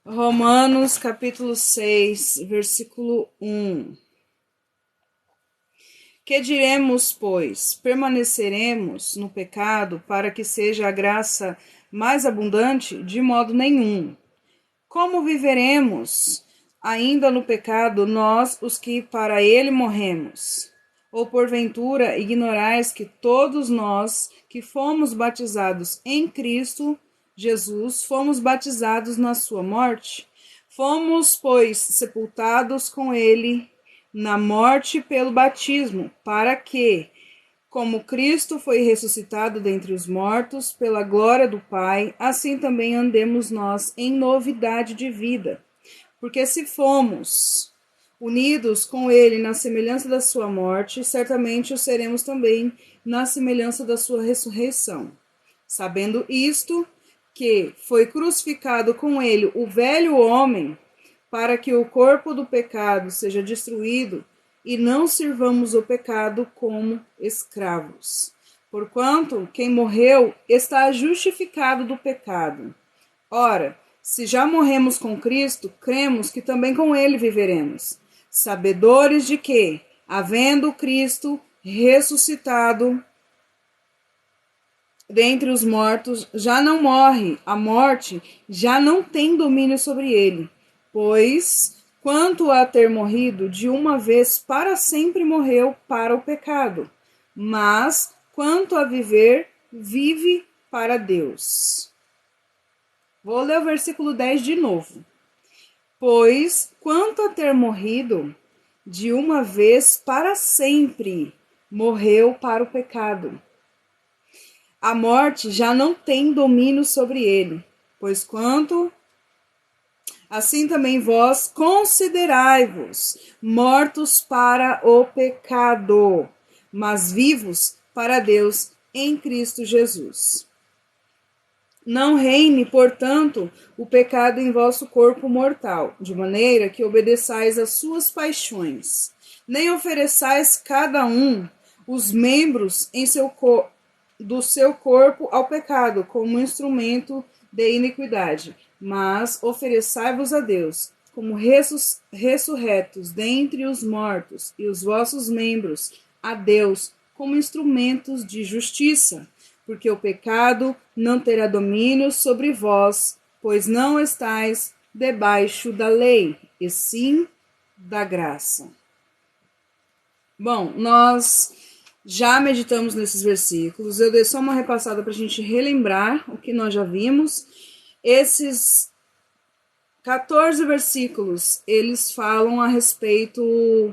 Romanos capítulo 6, versículo 1. Que diremos, pois? Permaneceremos no pecado para que seja a graça mais abundante? De modo nenhum. Como viveremos ainda no pecado nós, os que para ele morremos? Ou porventura ignorais que todos nós que fomos batizados em Cristo Jesus, fomos batizados na sua morte? Fomos, pois, sepultados com ele na morte pelo batismo, para que, como Cristo foi ressuscitado dentre os mortos pela glória do Pai, assim também andemos nós em novidade de vida. Porque se fomos unidos com ele na semelhança da sua morte, certamente o seremos também na semelhança da sua ressurreição. Sabendo isto, que foi crucificado com ele o velho homem, para que o corpo do pecado seja destruído, e não sirvamos o pecado como escravos. Porquanto quem morreu está justificado do pecado. Ora, se já morremos com Cristo, cremos que também com ele viveremos, sabedores de que, havendo Cristo ressuscitado dentre os mortos, já não morre, a morte já não tem domínio sobre ele. Pois, quanto a ter morrido de uma vez para sempre, morreu para o pecado, mas quanto a viver, vive para Deus. Vou ler o versículo 10 de novo. Pois, quanto a ter morrido de uma vez para sempre, morreu para o pecado. A morte já não tem domínio sobre ele, pois quanto assim também vós considerai-vos mortos para o pecado, mas vivos para Deus em Cristo Jesus. Não reine, portanto, o pecado em vosso corpo mortal, de maneira que obedeçais às suas paixões, nem ofereçais cada um os membros do seu corpo ao pecado, como instrumento de iniquidade, mas ofereçai-vos a Deus, como ressurretos dentre os mortos, e os vossos membros a Deus, como instrumentos de justiça. Porque o pecado não terá domínio sobre vós, pois não estáis debaixo da lei, e sim da graça. Bom, nós já meditamos nesses versículos. Eu dei só uma repassada para a gente relembrar o que nós já vimos. Esses 14 versículos, eles falam a respeito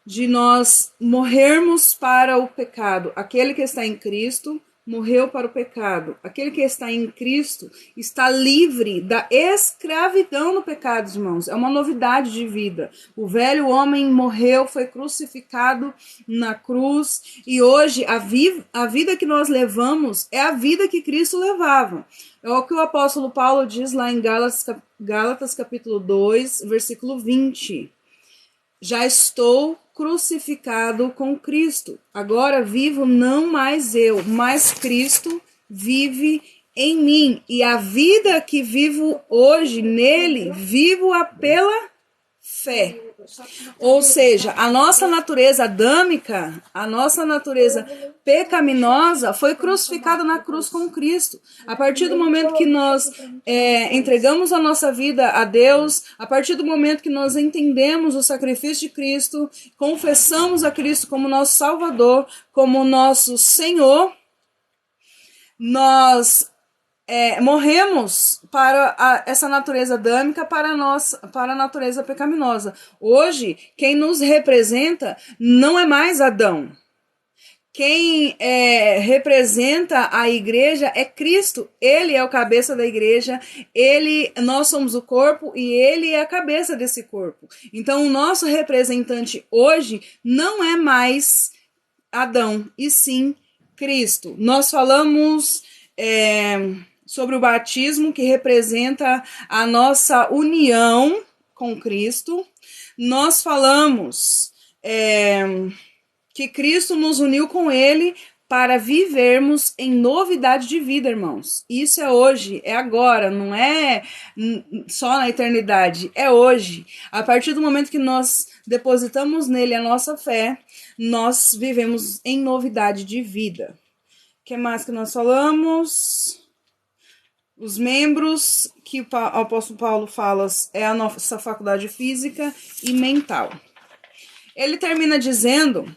de nós morrermos para o pecado. Aquele que está em Cristo morreu para o pecado. Aquele que está em Cristo está livre da escravidão no pecado, irmãos. É uma novidade de vida. O velho homem morreu, foi crucificado na cruz, e hoje a vida que nós levamos é a vida que Cristo levava. É o que o apóstolo Paulo diz lá em Gálatas capítulo 2, versículo 20. Já estou crucificado com Cristo. Agora vivo não mais eu, mas Cristo vive em mim. E a vida que vivo hoje nele, vivo-a pela fé. Ou seja, a nossa natureza adâmica, a nossa natureza pecaminosa foi crucificada na cruz com Cristo. A partir do momento que nós entregamos a nossa vida a Deus, a partir do momento que nós entendemos o sacrifício de Cristo, confessamos a Cristo como nosso Salvador, como nosso Senhor, nós morremos para essa natureza adâmica, para a natureza pecaminosa. Hoje, quem nos representa não é mais Adão. Quem representa a igreja é Cristo. Ele é o cabeça da igreja, nós somos o corpo e ele é a cabeça desse corpo. Então, o nosso representante hoje não é mais Adão, e sim Cristo. Nós falamos sobre o batismo, que representa a nossa união com Cristo. Nós falamos que Cristo nos uniu com ele para vivermos em novidade de vida, irmãos. Isso é hoje, é agora, não é só na eternidade, é hoje. A partir do momento que nós depositamos nele a nossa fé, nós vivemos em novidade de vida. O que mais que nós falamos? Os membros que o apóstolo Paulo fala é a nossa faculdade física e mental. Ele termina dizendo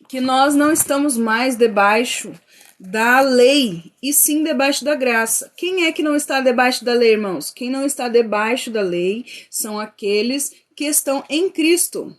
que nós não estamos mais debaixo da lei, e sim debaixo da graça. Quem é que não está debaixo da lei, irmãos? Quem não está debaixo da lei são aqueles que estão em Cristo.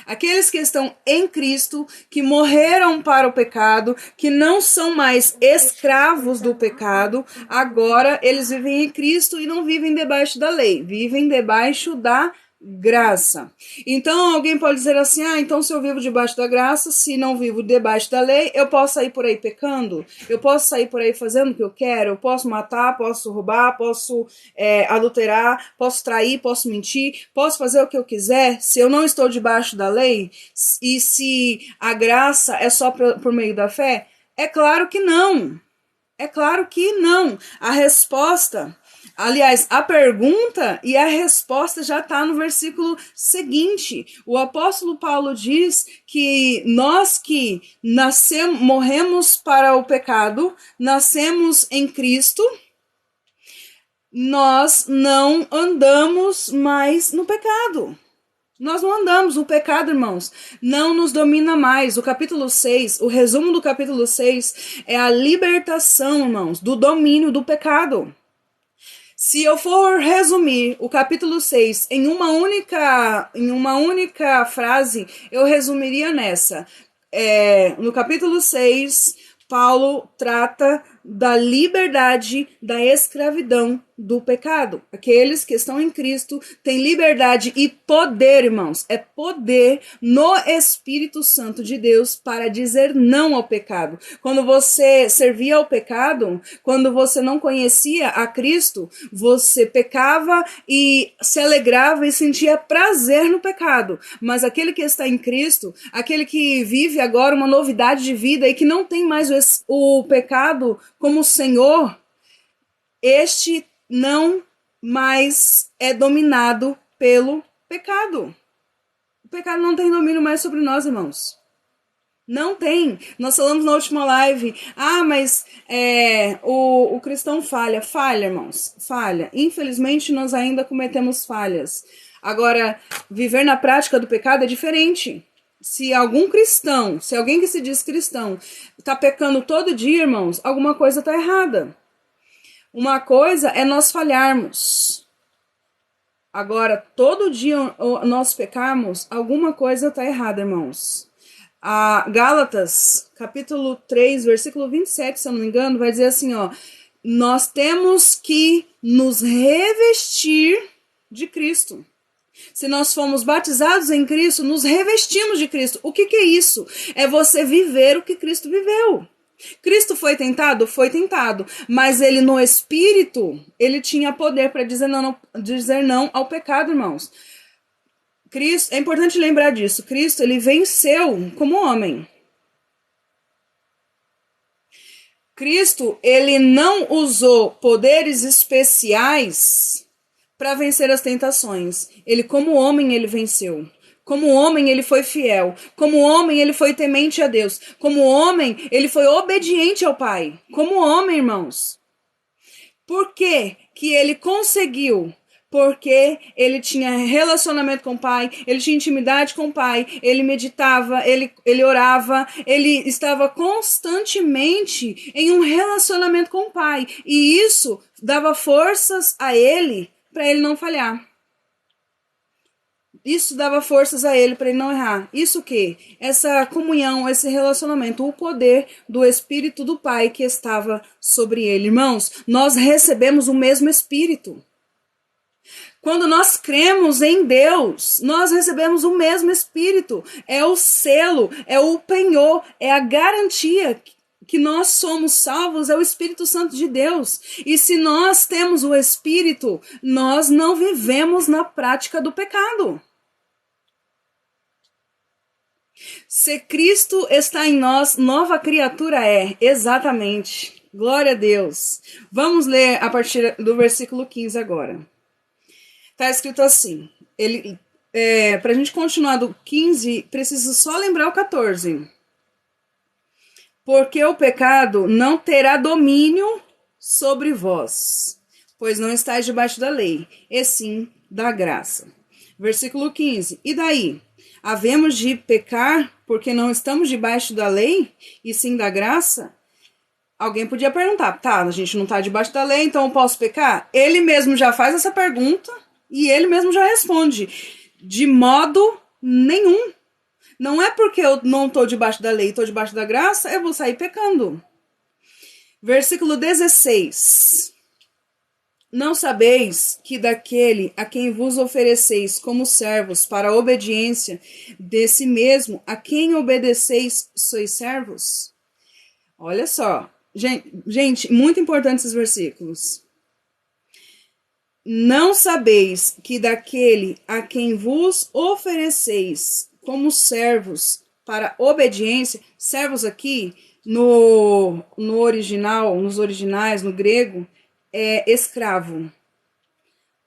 Aqueles que estão em Cristo, que morreram para o pecado, que não são mais escravos do pecado, agora eles vivem em Cristo e não vivem debaixo da lei, vivem debaixo da graça. Então alguém pode dizer assim, então se eu vivo debaixo da graça, se não vivo debaixo da lei, eu posso sair por aí pecando? Eu posso sair por aí fazendo o que eu quero? Eu posso matar, posso roubar, posso adulterar, posso trair, posso mentir, posso fazer o que eu quiser se eu não estou debaixo da lei? E se a graça é só por meio da fé? É claro que não. É claro que não. A resposta... Aliás, a pergunta e a resposta já está no versículo seguinte. O apóstolo Paulo diz que nós que morremos para o pecado, nascemos em Cristo, nós não andamos mais no pecado. Nós não andamos, o pecado, irmãos, não nos domina mais. O capítulo 6, o resumo do capítulo 6 é a libertação, irmãos, do domínio do pecado. Se eu for resumir o capítulo 6 em uma única frase, eu resumiria nessa. No capítulo 6, Paulo trata da liberdade da escravidão do pecado. Aqueles que estão em Cristo têm liberdade e poder, irmãos. É poder no Espírito Santo de Deus para dizer não ao pecado. Quando você servia ao pecado, quando você não conhecia a Cristo, você pecava e se alegrava e sentia prazer no pecado. Mas aquele que está em Cristo, aquele que vive agora uma novidade de vida e que não tem mais o pecado como Senhor, este não mais é dominado pelo pecado. O pecado não tem domínio mais sobre nós, irmãos. Não tem. Nós falamos na última live, mas o cristão falha. Falha, irmãos, falha. Infelizmente, nós ainda cometemos falhas. Agora, viver na prática do pecado é diferente. Se alguém que se diz cristão, está pecando todo dia, irmãos, alguma coisa está errada. Uma coisa é nós falharmos. Agora, todo dia nós pecarmos, alguma coisa está errada, irmãos. Gálatas, capítulo 3, versículo 27, se eu não me engano, vai dizer assim, nós temos que nos revestir de Cristo. Se nós fomos batizados em Cristo, nos revestimos de Cristo. O que é isso? É você viver o que Cristo viveu. Cristo foi tentado? Foi tentado. Mas ele no Espírito, ele tinha poder para dizer não ao pecado, irmãos. Cristo, é importante lembrar disso. Cristo, ele venceu como homem. Cristo, ele não usou poderes especiais para vencer as tentações. Ele, como homem, ele venceu. Como homem, ele foi fiel. Como homem, ele foi temente a Deus. Como homem, ele foi obediente ao Pai. Como homem, irmãos. Por que que ele conseguiu? Porque ele tinha relacionamento com o Pai, ele tinha intimidade com o Pai, ele meditava, ele orava, ele estava constantemente em um relacionamento com o Pai. E isso dava forças a ele para ele não falhar. Isso dava forças a ele para ele não errar. Isso que? Essa comunhão, esse relacionamento, o poder do Espírito do Pai que estava sobre ele. Irmãos, nós recebemos o mesmo Espírito. Quando nós cremos em Deus, nós recebemos o mesmo Espírito. É o selo, é o penhor, é a garantia que nós somos salvos, é o Espírito Santo de Deus. E se nós temos o Espírito, nós não vivemos na prática do pecado. Se Cristo está em nós, nova criatura é. Exatamente. Glória a Deus. Vamos ler a partir do versículo 15 agora. Está escrito assim. Para a gente continuar do 15, preciso só lembrar o 14. Porque o pecado não terá domínio sobre vós, pois não estáis debaixo da lei, e sim da graça. Versículo 15. E daí? Havemos de pecar porque não estamos debaixo da lei, e sim da graça? Alguém podia perguntar, tá, a gente não está debaixo da lei, então eu posso pecar? Ele mesmo já faz essa pergunta e ele mesmo já responde. De modo nenhum. Não é porque eu não estou debaixo da lei e estou debaixo da graça, eu vou sair pecando. Versículo 16. Não sabeis que daquele a quem vos ofereceis como servos para a obediência, desse mesmo a quem obedeceis sois servos? Olha só. Gente, muito importante esses versículos. Não sabeis que daquele a quem vos ofereceis como servos para obediência, servos aqui no original, nos originais, no grego, é escravo.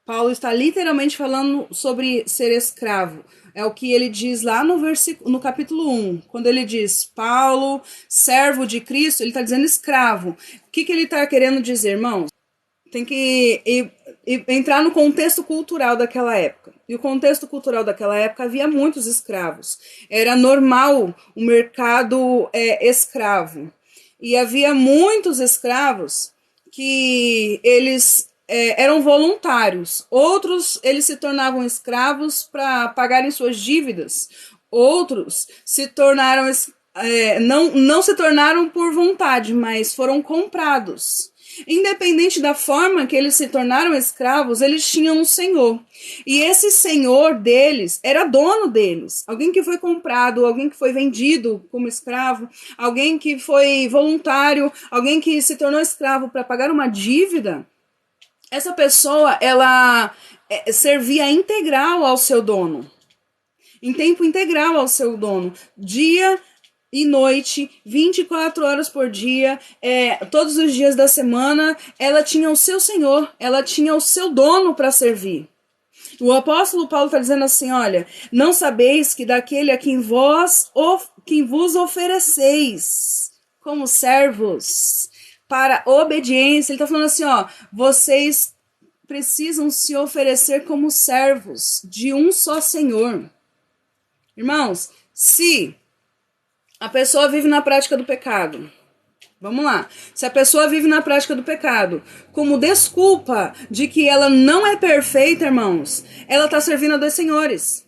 Paulo está literalmente falando sobre ser escravo. É o que ele diz lá no capítulo 1. Quando ele diz Paulo, servo de Cristo, ele está dizendo escravo. O que ele está querendo dizer, irmãos? Tem que entrar no contexto cultural daquela época. E o contexto cultural daquela época havia muitos escravos. Era normal o mercado escravo. E havia muitos escravos que eles eram voluntários. Outros, eles se tornavam escravos para pagarem suas dívidas. Outros se tornaram, não se tornaram por vontade, mas foram comprados. Independente da forma que eles se tornaram escravos, eles tinham um senhor. E esse senhor deles era dono deles. Alguém que foi comprado, alguém que foi vendido como escravo, alguém que foi voluntário, alguém que se tornou escravo para pagar uma dívida. Essa pessoa, ela servia integral ao seu dono. Em tempo integral ao seu dono. Dia e noite, 24 horas por dia, todos os dias da semana, ela tinha o seu senhor, ela tinha o seu dono para servir. O apóstolo Paulo está dizendo assim, olha, não sabeis que daquele a quem vos ofereceis como servos para obediência, ele está falando assim, ó, vocês precisam se oferecer como servos de um só Senhor. Irmãos, se a pessoa vive na prática do pecado, vamos lá, se a pessoa vive na prática do pecado, como desculpa de que ela não é perfeita, irmãos, ela está servindo a dois senhores.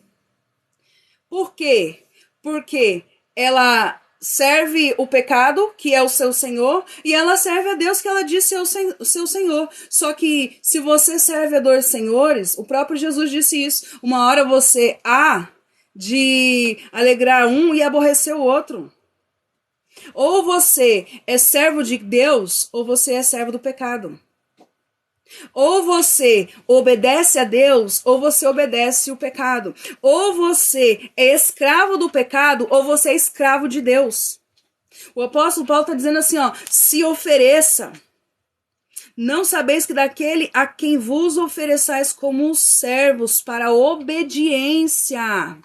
Por quê? Porque ela serve o pecado, que é o seu senhor, e ela serve a Deus, que ela diz ser o seu senhor. Só que se você serve a dois senhores, o próprio Jesus disse isso, uma hora você há de alegrar um e aborrecer o outro. Ou você é servo de Deus, ou você é servo do pecado. Ou você obedece a Deus, ou você obedece o pecado. Ou você é escravo do pecado, ou você é escravo de Deus. O apóstolo Paulo está dizendo assim, ó, se ofereça. Não sabeis que daquele a quem vos ofereçais como servos para obediência.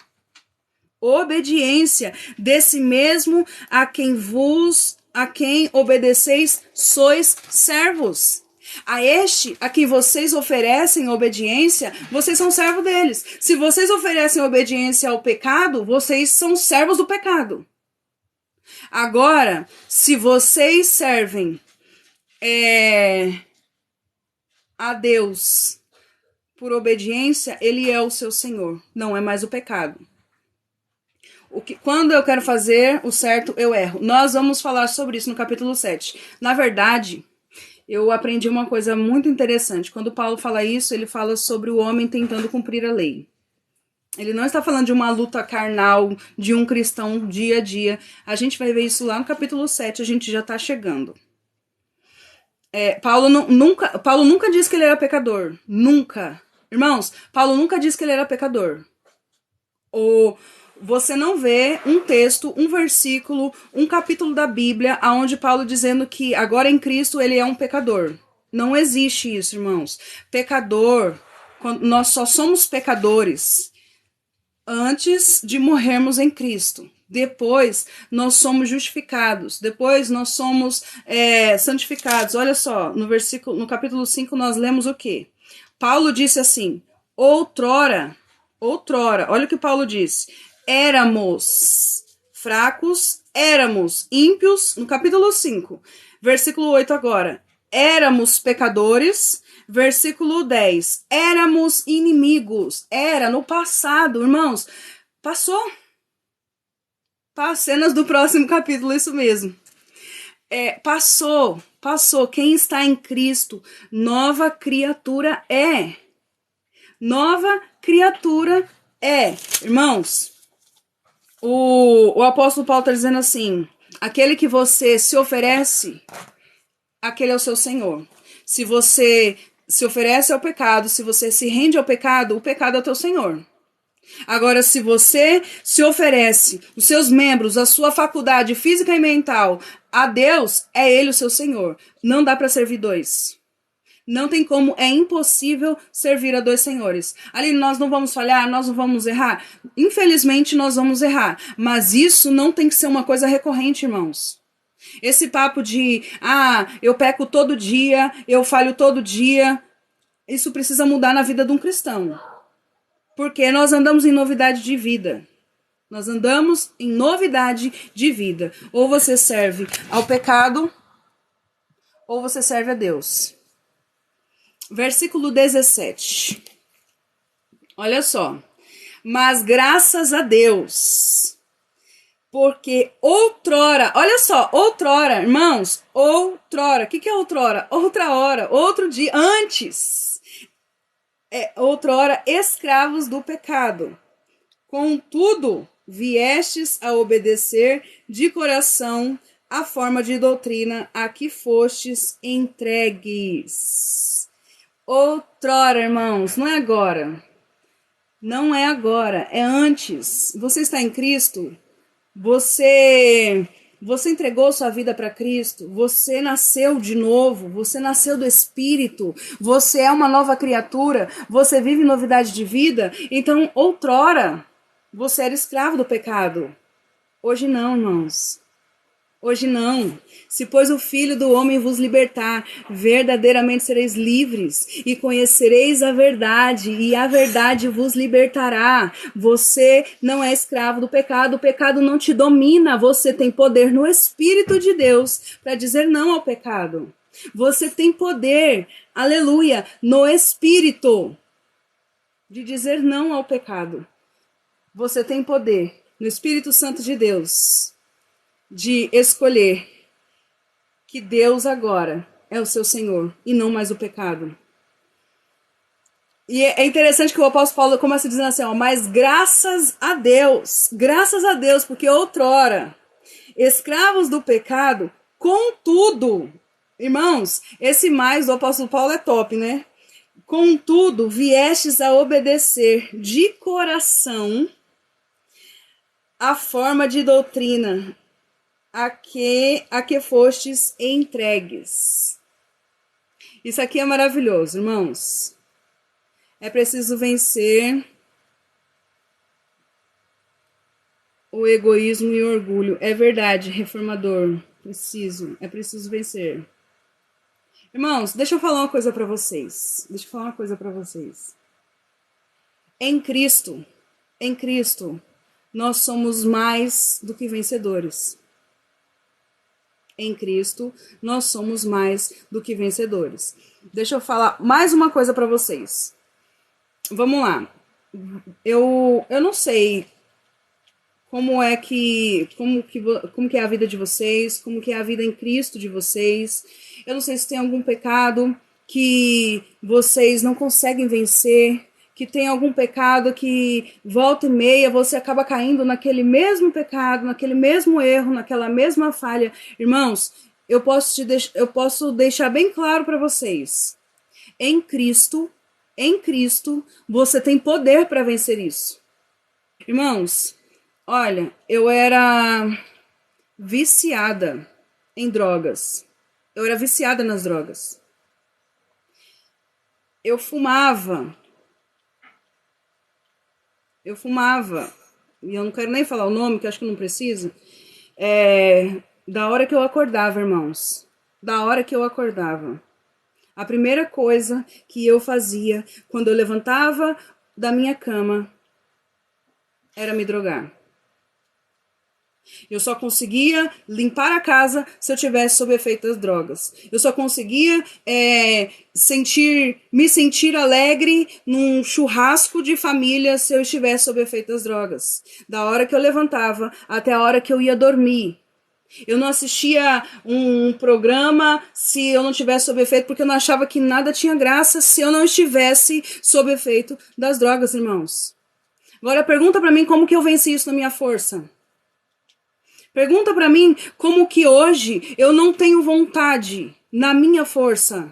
Obediência desse mesmo a quem obedeceis sois servos. A este a quem vocês oferecem obediência, vocês são servos deles. Se vocês oferecem obediência ao pecado, vocês são servos do pecado. Agora, se vocês servem a Deus por obediência, ele é o seu Senhor, não é mais o pecado. Quando eu quero fazer o certo, eu erro. Nós vamos falar sobre isso no capítulo 7. Na verdade, eu aprendi uma coisa muito interessante. Quando Paulo fala isso, ele fala sobre o homem tentando cumprir a lei. Ele não está falando de uma luta carnal, de um cristão dia a dia. A gente vai ver isso lá no capítulo 7, a gente já está chegando. Paulo nunca disse que ele era pecador. Nunca. Irmãos, Paulo nunca disse que ele era pecador. Você não vê um texto, um versículo, um capítulo da Bíblia onde Paulo dizendo que agora em Cristo ele é um pecador. Não existe isso, irmãos. Pecador, nós só somos pecadores antes de morrermos em Cristo. Depois nós somos justificados. Depois nós somos santificados. Olha só, no capítulo 5 nós lemos o quê? Paulo disse assim: outrora, olha o que Paulo disse. Éramos fracos, éramos ímpios, no capítulo 5, versículo 8 agora. Éramos pecadores, versículo 10. Éramos inimigos, era no passado, irmãos. Passou. Tá, cenas do próximo capítulo, isso mesmo. Passou. Quem está em Cristo, nova criatura é. Nova criatura é. Irmãos, o apóstolo Paulo está dizendo assim: aquele que você se oferece, aquele é o seu Senhor. Se você se oferece ao pecado, se você se rende ao pecado, o pecado é o teu Senhor. Agora, se você se oferece os seus membros, a sua faculdade física e mental a Deus, é Ele o seu Senhor. Não dá para servir dois. Não tem como, é impossível servir a dois senhores. Ali nós não vamos falhar, nós não vamos errar. Infelizmente nós vamos errar, mas isso não tem que ser uma coisa recorrente, irmãos. Esse papo de, eu peco todo dia, eu falho todo dia, isso precisa mudar na vida de um cristão. Porque nós andamos em novidade de vida. Nós andamos em novidade de vida. Ou você serve ao pecado, ou você serve a Deus. Versículo 17. Olha só. Mas graças a Deus, porque outrora, olha só, outrora, irmãos, outrora. O que é outrora? Outra hora, outro dia, antes. Outrora, escravos do pecado. Contudo, viestes a obedecer de coração a forma de doutrina a que fostes entregues. Outrora, irmãos, não é agora. Não é agora, é antes. Você está em Cristo, você entregou sua vida para Cristo, você nasceu de novo, você nasceu do Espírito, você é uma nova criatura, você vive novidade de vida. Então, outrora, você era escravo do pecado. Hoje não, irmãos. Hoje não. Se pois o Filho do Homem vos libertar, verdadeiramente sereis livres e conhecereis a verdade, e a verdade vos libertará. Você não é escravo do pecado, o pecado não te domina. Você tem poder no Espírito de Deus para dizer não ao pecado. Você tem poder, aleluia, no Espírito de dizer não ao pecado. Você tem poder no Espírito Santo de Deus de escolher que Deus agora é o seu Senhor e não mais o pecado. E é interessante que o apóstolo Paulo começa dizendo assim, mas graças a Deus, porque outrora, escravos do pecado, contudo, irmãos, esse mais do apóstolo Paulo é top, né? Contudo, viestes a obedecer de coração a forma de doutrina a que fostes entregues. Isso aqui é maravilhoso, irmãos. É preciso vencer o egoísmo e o orgulho. É verdade, reformador. É preciso vencer. Irmãos, deixa eu falar uma coisa para vocês. Em Cristo, nós somos mais do que vencedores. Em Cristo, nós somos mais do que vencedores. Deixa eu falar mais uma coisa para vocês. Vamos lá. Eu não sei como que é a vida de vocês, como que é a vida em Cristo de vocês. Eu não sei se tem algum pecado que vocês não conseguem vencer, que tem algum pecado que volta e meia você acaba caindo naquele mesmo pecado, naquele mesmo erro, naquela mesma falha. Irmãos, eu posso deixar bem claro para vocês. Em Cristo, você tem poder para vencer isso. Irmãos, Olha, eu era viciada em drogas. Eu era viciada nas drogas. Eu fumava. E eu não quero nem falar o nome, que acho que não precisa. Da hora que eu acordava, irmãos. Da hora que eu acordava. A primeira coisa que eu fazia quando eu levantava da minha cama era me drogar. Eu só conseguia limpar a casa se eu tivesse sob efeito das drogas. Eu só conseguia me sentir alegre num churrasco de família se eu estivesse sob efeito das drogas. Da hora que eu levantava até a hora que eu ia dormir. Eu não assistia um programa se eu não tivesse sob efeito, porque eu não achava que nada tinha graça se eu não estivesse sob efeito das drogas, irmãos. Agora pergunta pra mim como que eu venci isso na minha força. Pergunta pra mim como que hoje eu não tenho vontade na minha força.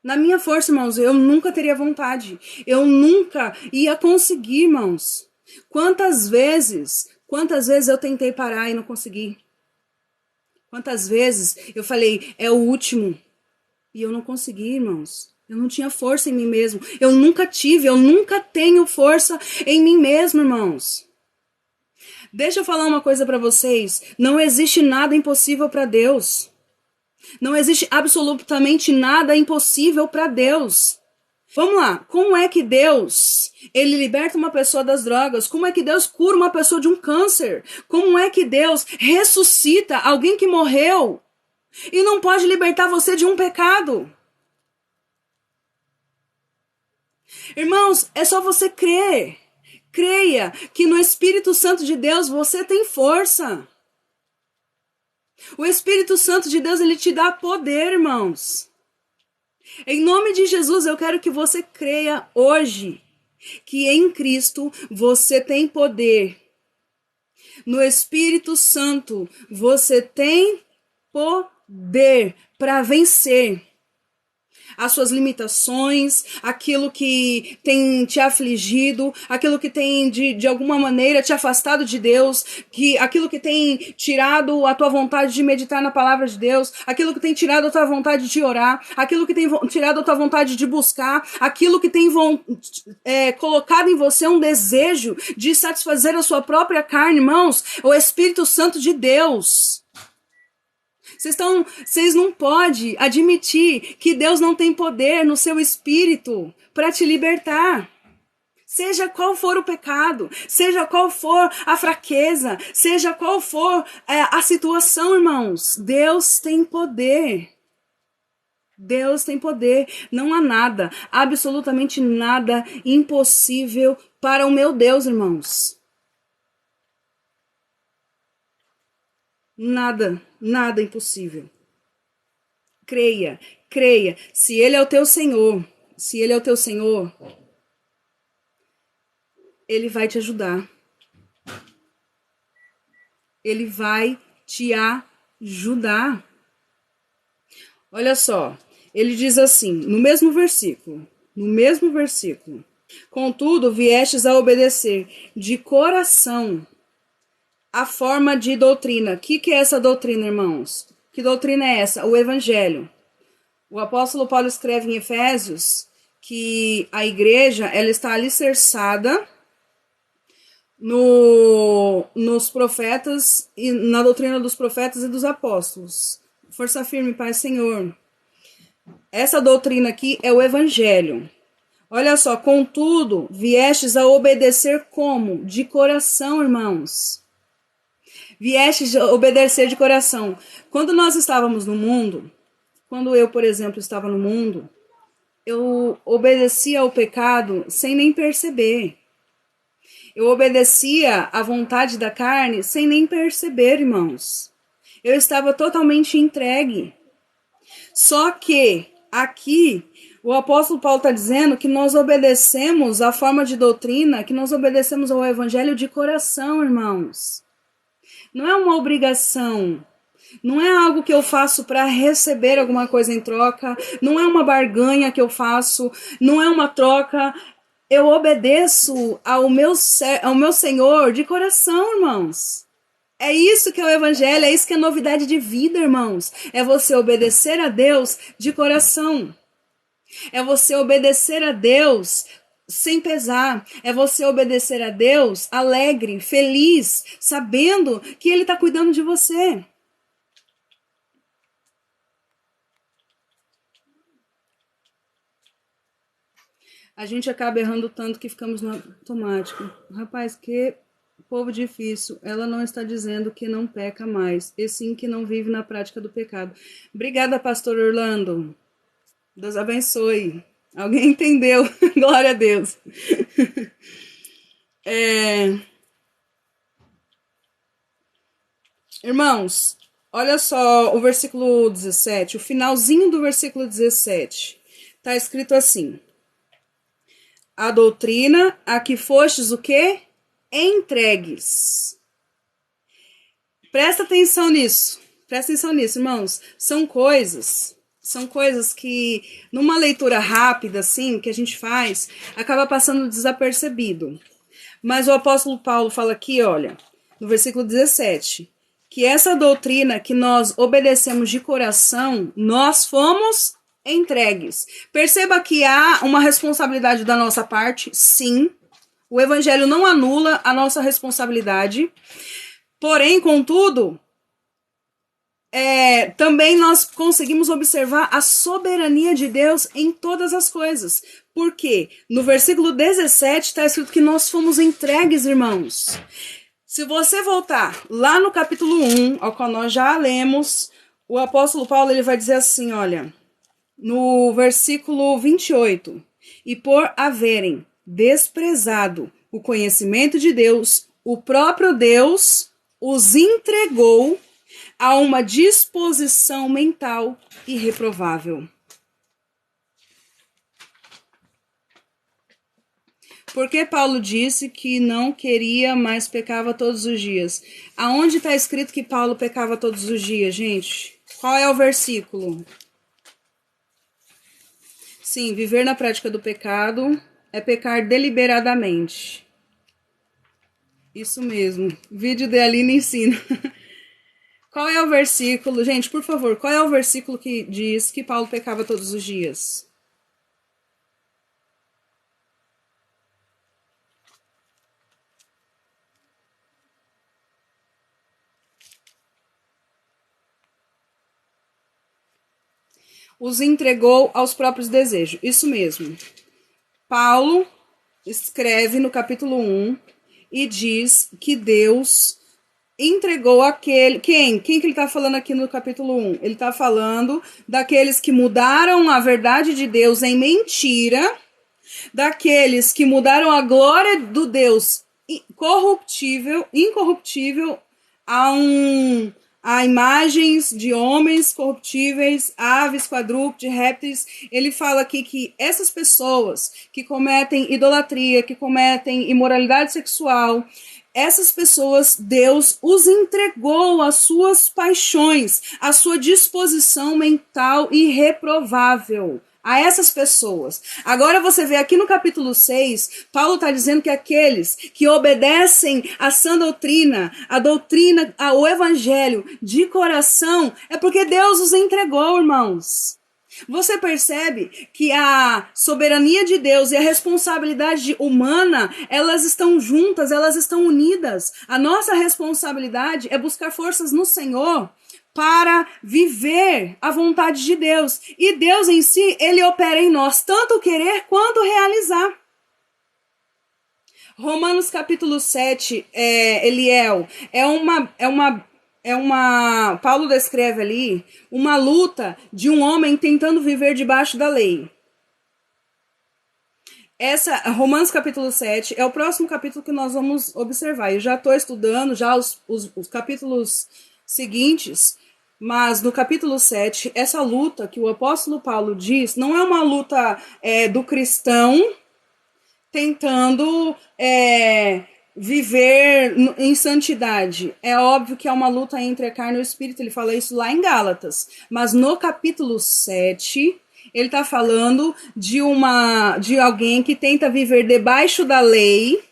Na minha força, irmãos, eu nunca teria vontade. Eu nunca ia conseguir, irmãos. Quantas vezes eu tentei parar e não consegui? Quantas vezes eu falei, é o último. E eu não consegui, irmãos. Eu não tinha força em mim mesmo. Eu nunca tenho força em mim mesmo, irmãos. Deixa eu falar uma coisa para vocês. Não existe nada impossível para Deus. Não existe absolutamente nada impossível para Deus. Vamos lá. Como é que Deus, ele liberta uma pessoa das drogas? Como é que Deus cura uma pessoa de um câncer? Como é que Deus ressuscita alguém que morreu e não pode libertar você de um pecado? Irmãos, é só você crer. Creia que no Espírito Santo de Deus você tem força. O Espírito Santo de Deus, ele te dá poder, irmãos. Em nome de Jesus, eu quero que você creia hoje que em Cristo você tem poder. No Espírito Santo você tem poder para vencer as suas limitações, aquilo que tem te afligido, aquilo que tem de alguma maneira te afastado de Deus, aquilo que tem tirado a tua vontade de meditar na palavra de Deus, aquilo que tem tirado a tua vontade de orar, aquilo que tem tirado a tua vontade de buscar, aquilo que tem colocado em você um desejo de satisfazer a sua própria carne, irmãos, o Espírito Santo de Deus. Vocês não podem admitir que Deus não tem poder no seu espírito para te libertar. Seja qual for o pecado, seja qual for a fraqueza, seja qual for a situação, irmãos. Deus tem poder. Deus tem poder. Não há nada, absolutamente nada impossível para o meu Deus, irmãos. Nada impossível. Creia. Se Ele é o teu Senhor, Ele vai te ajudar. Ele vai te ajudar. Olha só, ele diz assim, no mesmo versículo. Contudo, viestes a obedecer de coração a forma de doutrina. O que é essa doutrina, irmãos? Que doutrina é essa? O Evangelho. O apóstolo Paulo escreve em Efésios que a igreja ela está alicerçada nos profetas e na doutrina dos profetas e dos apóstolos. Força firme, Pai, Senhor. Essa doutrina aqui é o Evangelho. Olha só, contudo, viestes a obedecer como? De coração, irmãos. Viestes a obedecer de coração. Quando nós estávamos no mundo, quando eu, por exemplo, estava no mundo, eu obedecia ao pecado sem nem perceber. Eu obedecia à vontade da carne sem nem perceber, irmãos. Eu estava totalmente entregue. Só que aqui o apóstolo Paulo está dizendo que nós obedecemos à forma de doutrina, que nós obedecemos ao evangelho de coração, irmãos. Não é uma obrigação. Não é algo que eu faço para receber alguma coisa em troca. Não é uma barganha que eu faço. Não é uma troca. eu obedeço ao meu Senhor de coração, irmãos. É isso que é o evangelho, é isso que é novidade de vida, irmãos. É você obedecer a Deus de coração. É você obedecer a Deus sem pesar. É você obedecer a Deus alegre, feliz, sabendo que Ele está cuidando de você. A gente acaba errando tanto que ficamos no automático. Rapaz, que povo difícil. Ela não está dizendo que não peca mais, e sim que não vive na prática do pecado. Obrigada, pastor Orlando. Deus abençoe. Alguém entendeu? Glória a Deus. Irmãos, olha só o versículo 17, o finalzinho do versículo 17. Está escrito assim: a doutrina a que fostes o quê? Entregues. Presta atenção nisso, irmãos. São coisas que, numa leitura rápida, assim, que a gente faz, acaba passando desapercebido. Mas o apóstolo Paulo fala aqui, olha, no versículo 17, que essa doutrina que nós obedecemos de coração, nós fomos entregues. Perceba que há uma responsabilidade da nossa parte, sim. O evangelho não anula a nossa responsabilidade. Porém, contudo, também nós conseguimos observar a soberania de Deus em todas as coisas. Por quê? No versículo 17 está escrito que nós fomos entregues, irmãos. Se você voltar lá no capítulo 1, ao qual nós já lemos, o apóstolo Paulo ele vai dizer assim, olha, no versículo 28, e por haverem desprezado o conhecimento de Deus, o próprio Deus os entregou a uma disposição mental irreprovável. Porque Paulo disse que não queria, mas pecava todos os dias. Aonde está escrito que Paulo pecava todos os dias, gente? Qual é o versículo? Sim, viver na prática do pecado é pecar deliberadamente. Isso mesmo. Vídeo de Aline ensina. Qual é o versículo? Gente, por favor, qual é o versículo que diz que Paulo pecava todos os dias? Os entregou aos próprios desejos. Isso mesmo. Paulo escreve no capítulo 1 e diz que Deus entregou aquele... Quem que ele está falando aqui no capítulo 1? Ele está falando daqueles que mudaram a verdade de Deus em mentira, daqueles que mudaram a glória do Deus incorruptível a imagens de homens corruptíveis, aves, quadrúpedes, répteis. Ele fala aqui que essas pessoas que cometem idolatria, que cometem imoralidade sexual, essas pessoas, Deus os entregou às suas paixões, à sua disposição mental irreprovável. A essas pessoas. Agora você vê aqui no capítulo 6, Paulo está dizendo que aqueles que obedecem à sã doutrina, ao evangelho de coração, é porque Deus os entregou, irmãos. Você percebe que a soberania de Deus e a responsabilidade humana, elas estão juntas, elas estão unidas. A nossa responsabilidade é buscar forças no Senhor para viver a vontade de Deus. E Deus em si, ele opera em nós, tanto querer quanto realizar. Romanos capítulo 7, Eliel, Paulo descreve ali uma luta de um homem tentando viver debaixo da lei. Romanos capítulo 7 é o próximo capítulo que nós vamos observar. Eu já estou estudando já os capítulos seguintes, mas no capítulo 7, essa luta que o apóstolo Paulo diz, não é uma luta do cristão tentando viver em santidade. É óbvio que é uma luta entre a carne e o espírito, ele fala isso lá em Gálatas. Mas no capítulo 7, Ele está falando de alguém que tenta viver debaixo da lei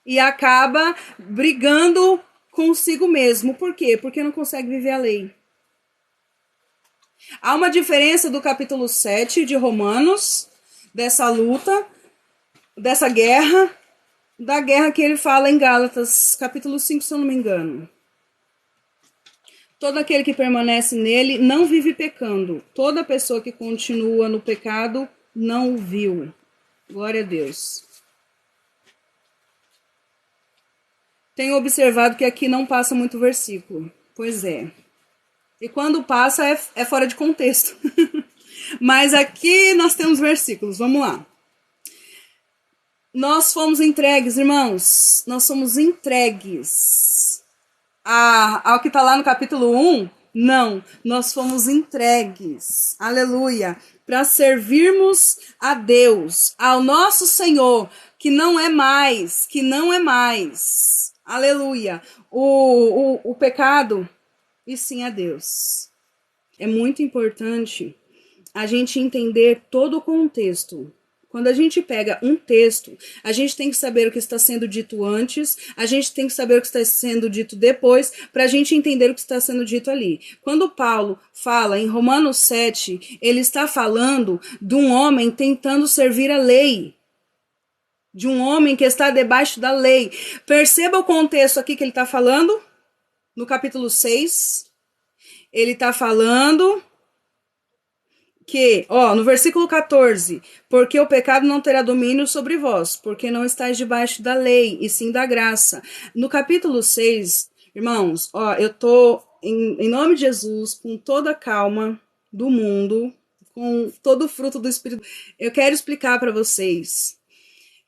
e acaba brigando consigo mesmo. Por quê? Porque não consegue viver a lei. Há uma diferença do capítulo 7 de Romanos, dessa luta, dessa guerra, da guerra que ele fala em Gálatas, capítulo 5, se eu não me engano. Todo aquele que permanece nele não vive pecando. Toda pessoa que continua no pecado não o viu. Glória a Deus. Tenho observado que aqui não passa muito versículo. Pois é. E quando passa é fora de contexto. Mas aqui nós temos versículos. Vamos lá. Nós fomos entregues, irmãos. Nós somos entregues ao que está lá no capítulo 1. Não, nós fomos entregues. Aleluia. Para servirmos a Deus, ao nosso Senhor, que não é mais. Aleluia. O pecado, e sim a Deus. É muito importante a gente entender todo o contexto. Quando a gente pega um texto, a gente tem que saber o que está sendo dito antes, a gente tem que saber o que está sendo dito depois, para a gente entender o que está sendo dito ali. Quando Paulo fala em Romanos 7, ele está falando de um homem tentando servir a lei. De um homem que está debaixo da lei. Perceba o contexto aqui que ele está falando. No capítulo 6, ele está falando que, no versículo 14, porque o pecado não terá domínio sobre vós, porque não estáis debaixo da lei, e sim da graça. No capítulo 6, irmãos, eu tô, em nome de Jesus, com toda a calma do mundo, com todo o fruto do Espírito, eu quero explicar para vocês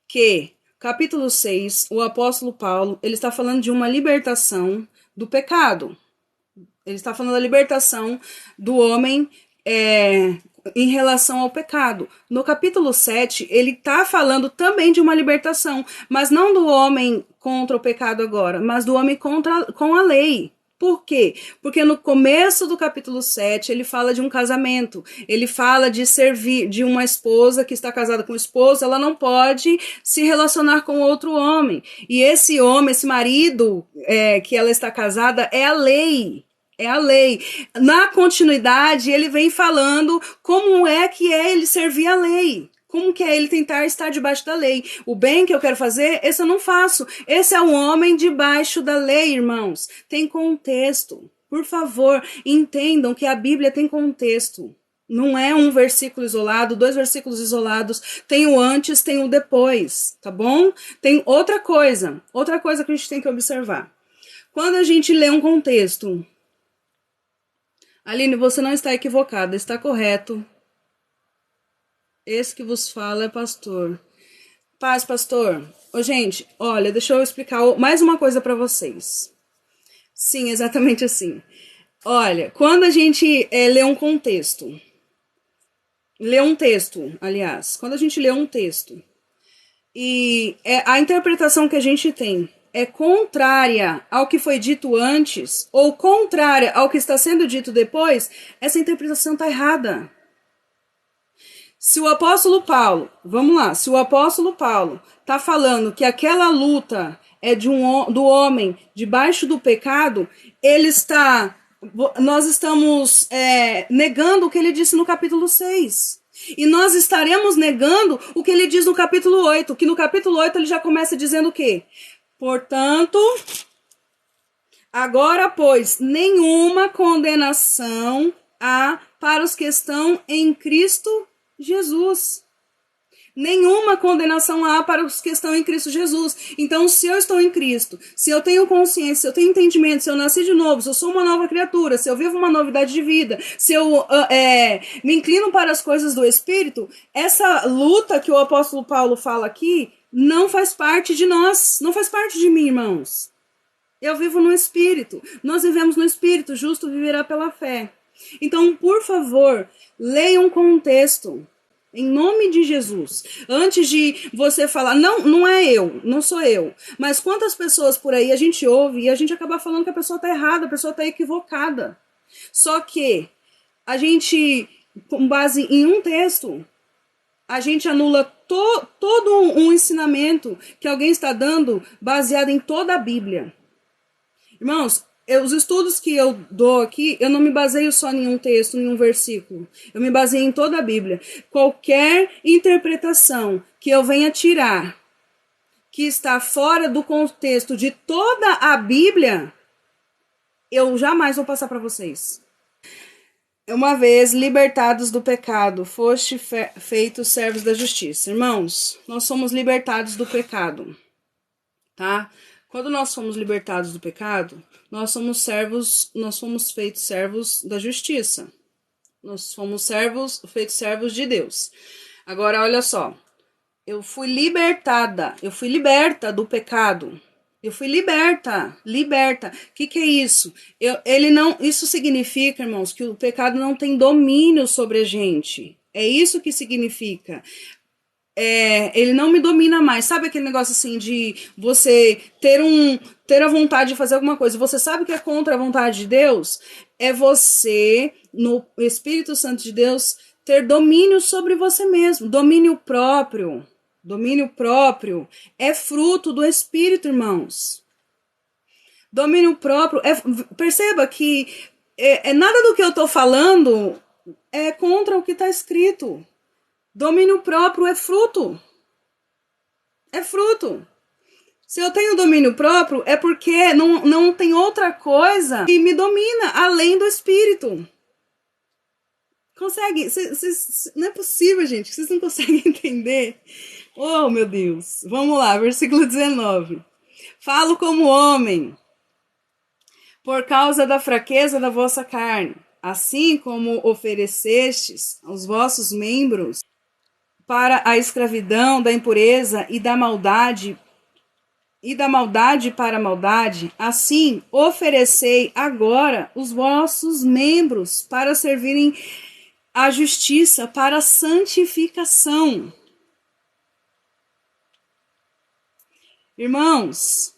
que, capítulo 6, o apóstolo Paulo, ele está falando de uma libertação do pecado. Ele está falando da libertação do homem em relação ao pecado. No capítulo 7, ele está falando também de uma libertação, mas não do homem contra o pecado agora, mas do homem com a lei. Por quê? Porque no começo do capítulo 7, ele fala de um casamento. Ele fala de servir, de uma esposa que está casada com o esposo, ela não pode se relacionar com outro homem. E esse homem, esse marido que ela está casada, é a lei. É a lei. Na continuidade, ele vem falando como é que é ele servir a lei. Como que é ele tentar estar debaixo da lei. O bem que eu quero fazer, esse eu não faço. Esse é um homem debaixo da lei, irmãos. Tem contexto. Por favor, entendam que a Bíblia tem contexto. Não é um versículo isolado, 2 versículos isolados. Tem o antes, tem o depois, tá bom? Tem outra coisa que a gente tem que observar. Quando a gente lê um contexto... Aline, você não está equivocada, está correto. Esse que vos fala é pastor. Paz, pastor. Gente, olha, deixa eu explicar mais uma coisa para vocês. Sim, exatamente assim. Olha, quando a gente lê um texto, quando a gente lê um texto, e a interpretação que a gente tem é contrária ao que foi dito antes, ou contrária ao que está sendo dito depois, essa interpretação está errada. Se o apóstolo Paulo, vamos lá, se o apóstolo Paulo está falando que aquela luta é do homem debaixo do pecado, nós estamos negando o que ele disse no capítulo 6. E nós estaremos negando o que ele diz no capítulo 8, que no capítulo 8 ele já começa dizendo o quê? Portanto, agora, pois, nenhuma condenação há para os que estão em Cristo Jesus. Nenhuma condenação há para os que estão em Cristo Jesus. Então, se eu estou em Cristo, se eu tenho consciência, se eu tenho entendimento, se eu nasci de novo, se eu sou uma nova criatura, se eu vivo uma novidade de vida, se eu me inclino para as coisas do Espírito, essa luta que o apóstolo Paulo fala aqui não faz parte de nós, não faz parte de mim, irmãos. Eu vivo no Espírito, nós vivemos no Espírito, justo viverá pela fé. Então, por favor, leia um contexto, em nome de Jesus. Antes de você falar, não é eu, não sou eu, mas quantas pessoas por aí a gente ouve e a gente acaba falando que a pessoa está errada, a pessoa está equivocada. Só que a gente com base em um texto. A gente anula todo um ensinamento que alguém está dando baseado em toda a Bíblia. Irmãos, os estudos que eu dou aqui, eu não me baseio só em um texto, em um versículo. Eu me baseio em toda a Bíblia. Qualquer interpretação que eu venha tirar, que está fora do contexto de toda a Bíblia, eu jamais vou passar para vocês. Uma vez libertados do pecado, foste feitos servos da justiça. Irmãos, nós somos libertados do pecado, tá? Quando nós somos libertados do pecado, nós somos feitos servos da justiça. Nós fomos feitos servos de Deus. Agora, olha só. Eu fui liberta do pecado. Eu fui liberta. O que é isso? Isso significa, irmãos, que o pecado não tem domínio sobre a gente. É isso que significa. Ele não me domina mais. Sabe aquele negócio assim de você ter a vontade de fazer alguma coisa? Você sabe que é contra a vontade de Deus? É você, no Espírito Santo de Deus, ter domínio sobre você mesmo. Domínio próprio. Domínio próprio é fruto do Espírito, irmãos. Domínio próprio, perceba que nada do que eu estou falando é contra o que está escrito. Domínio próprio é fruto. É fruto. Se eu tenho domínio próprio, é porque não tem outra coisa que me domina além do Espírito. Consegue? Não é possível, gente. Vocês não conseguem entender. Oh, meu Deus. Vamos lá, versículo 19. Falo como homem, por causa da fraqueza da vossa carne, assim como oferecestes os vossos membros para a escravidão da impureza e da maldade para a maldade, assim oferecei agora os vossos membros para servirem a justiça, para a santificação. Irmãos,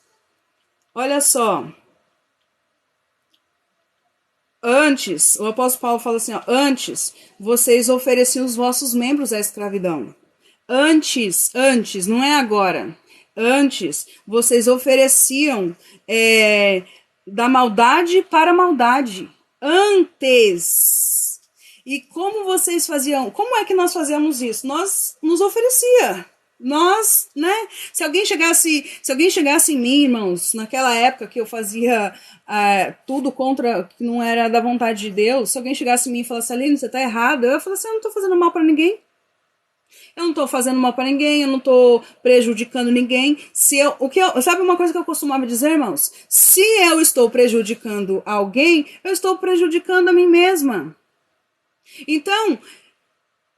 olha só. Antes, o apóstolo Paulo fala assim, ó, antes vocês ofereciam os vossos membros à escravidão. Antes, não é agora. Antes, vocês ofereciam da maldade para a maldade. Antes. E como vocês faziam? Como é que nós fazíamos isso? Nós nos oferecia. Nós, né? Se alguém chegasse em mim, irmãos, naquela época que eu fazia tudo contra, que não era da vontade de Deus, se alguém chegasse em mim e falasse, Aline, você tá errado, eu ia falar assim, eu não tô fazendo mal para ninguém. Eu não tô fazendo mal para ninguém, eu não tô prejudicando ninguém. Sabe uma coisa que eu costumava dizer, irmãos? Se eu estou prejudicando alguém, eu estou prejudicando a mim mesma. Então,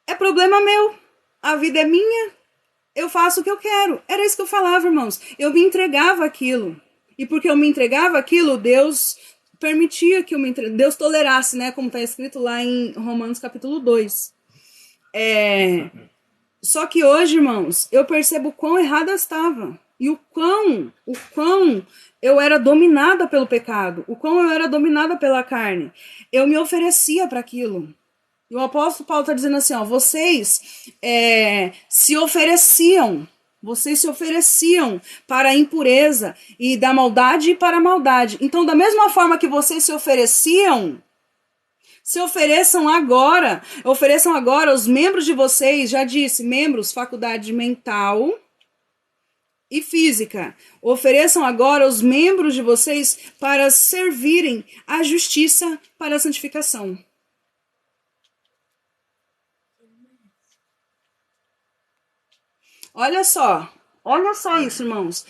é problema meu. A vida é minha. Eu faço o que eu quero. Era isso que eu falava, irmãos. Eu me entregava aquilo. E porque eu me entregava aquilo, Deus permitia que Deus tolerasse, né? Como está escrito lá em Romanos capítulo 2. Só que hoje, irmãos, eu percebo o quão errada eu estava. E o quão eu era dominada pelo pecado. O quão eu era dominada pela carne. Eu me oferecia para aquilo. E o apóstolo Paulo está dizendo assim, ó, vocês se ofereciam para a impureza e da maldade para a maldade. Então, da mesma forma que vocês se ofereçam agora os membros de vocês, já disse, membros, faculdade mental e física. Ofereçam agora os membros de vocês para servirem à justiça para a santificação. Olha só isso, irmãos.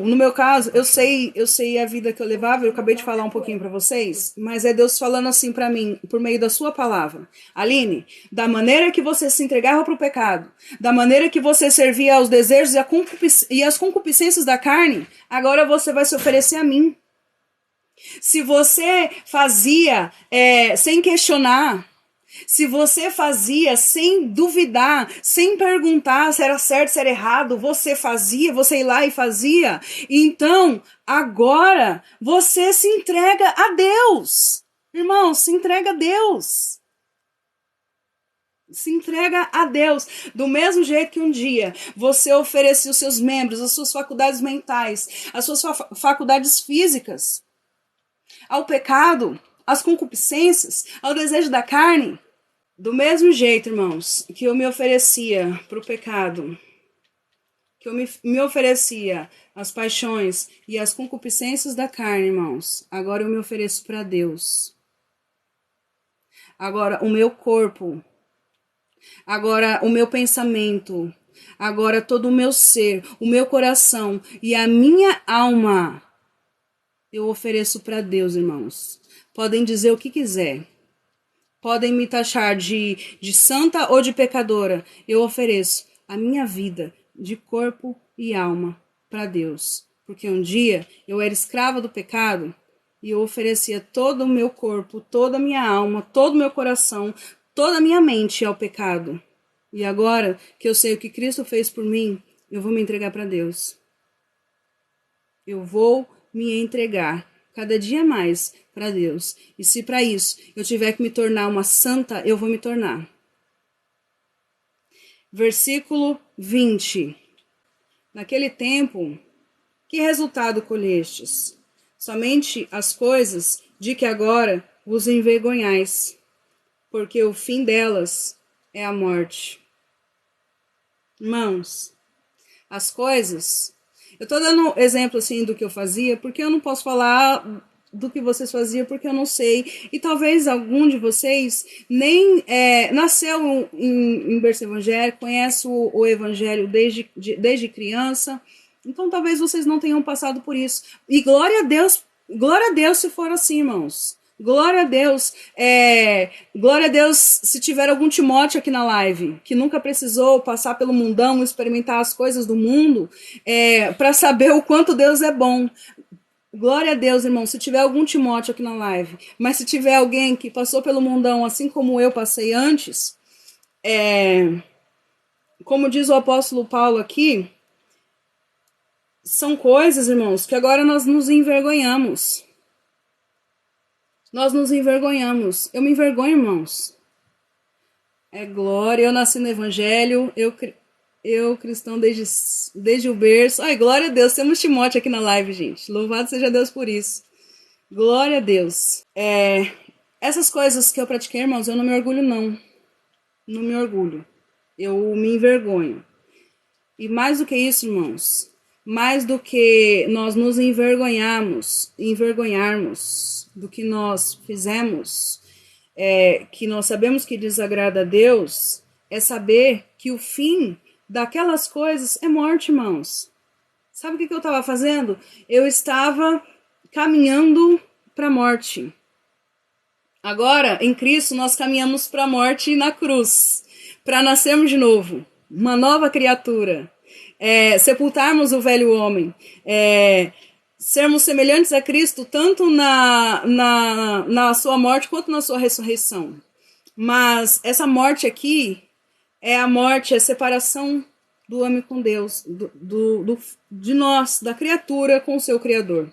No meu caso, eu sei a vida que eu levava, eu acabei de falar um pouquinho para vocês, mas é Deus falando assim para mim, por meio da sua palavra. Aline, da maneira que você se entregava para o pecado, da maneira que você servia aos desejos e às concupiscências da carne, agora você vai se oferecer a mim. Se você fazia sem questionar, se você fazia sem duvidar, sem perguntar se era certo, se era errado, você ia lá e fazia, então agora você se entrega a Deus. Irmão, se entrega a Deus. Se entrega a Deus. Do mesmo jeito que um dia você ofereceu os seus membros, as suas faculdades mentais, as suas faculdades físicas ao pecado, às concupiscências, ao desejo da carne. Do mesmo jeito, irmãos, que eu me oferecia para o pecado, que eu me oferecia às paixões e às concupiscências da carne, irmãos, agora eu me ofereço para Deus. Agora o meu corpo, agora o meu pensamento, agora todo o meu ser, o meu coração e a minha alma, eu ofereço para Deus, irmãos. Podem dizer o que quiser. Podem me taxar de santa ou de pecadora. Eu ofereço a minha vida de corpo e alma para Deus. Porque um dia eu era escrava do pecado e eu oferecia todo o meu corpo, toda a minha alma, todo o meu coração, toda a minha mente ao pecado. E agora que eu sei o que Cristo fez por mim, eu vou me entregar para Deus. Eu vou me entregar cada dia mais para Deus. E se para isso eu tiver que me tornar uma santa, eu vou me tornar. Versículo 20. Naquele tempo, que resultado colhestes? Somente as coisas de que agora vos envergonhais, porque o fim delas é a morte. Irmãos, as coisas... Eu estou dando exemplo assim do que eu fazia, porque eu não posso falar do que vocês faziam, porque eu não sei. E talvez algum de vocês nem nasceu em berço evangélico, conhece o evangelho desde criança. Então talvez vocês não tenham passado por isso. E glória a Deus se for assim, irmãos. Glória a Deus. Glória a Deus se tiver algum Timóteo aqui na live, que nunca precisou passar pelo mundão, experimentar as coisas do mundo, para saber o quanto Deus é bom. Glória a Deus, irmão, se tiver algum Timóteo aqui na live. Mas se tiver alguém que passou pelo mundão, assim como eu passei antes, como diz o apóstolo Paulo aqui, são coisas, irmãos, que agora nós nos envergonhamos. Nós nos envergonhamos. Eu me envergonho, irmãos. Glória, eu nasci no evangelho, eu cristão desde o berço. Ai, glória a Deus, temos Timóteo aqui na live, gente. Louvado seja Deus por isso. Glória a Deus. Essas coisas que eu pratiquei, irmãos, eu não me orgulho, não. Não me orgulho. Eu me envergonho. E mais do que isso, irmãos, mais do que nós nos envergonharmos do que nós fizemos, que nós sabemos que desagrada a Deus, é saber que o fim daquelas coisas é morte, irmãos. Sabe o que eu estava fazendo? Eu estava caminhando para a morte. Agora, em Cristo, nós caminhamos para a morte na cruz, para nascermos de novo, uma nova criatura, sepultarmos o velho homem, sermos semelhantes a Cristo tanto na sua morte quanto na sua ressurreição. Mas essa morte aqui é a morte, a separação do homem com Deus, de nós, da criatura com o seu Criador.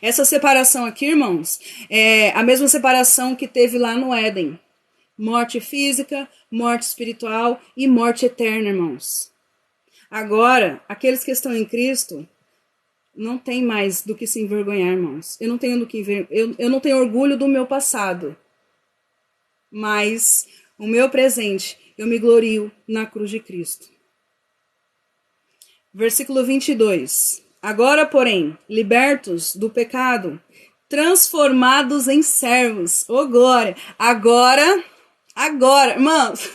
Essa separação aqui, irmãos, é a mesma separação que teve lá no Éden. Morte física, morte espiritual e morte eterna, irmãos. Agora, aqueles que estão em Cristo não tem mais do que se envergonhar, irmãos. Eu não tenho orgulho do meu passado, mas o meu presente, eu me glorio na cruz de Cristo. Versículo 22. Agora, porém, libertos do pecado, transformados em servos. Ô, glória! Agora, irmãos,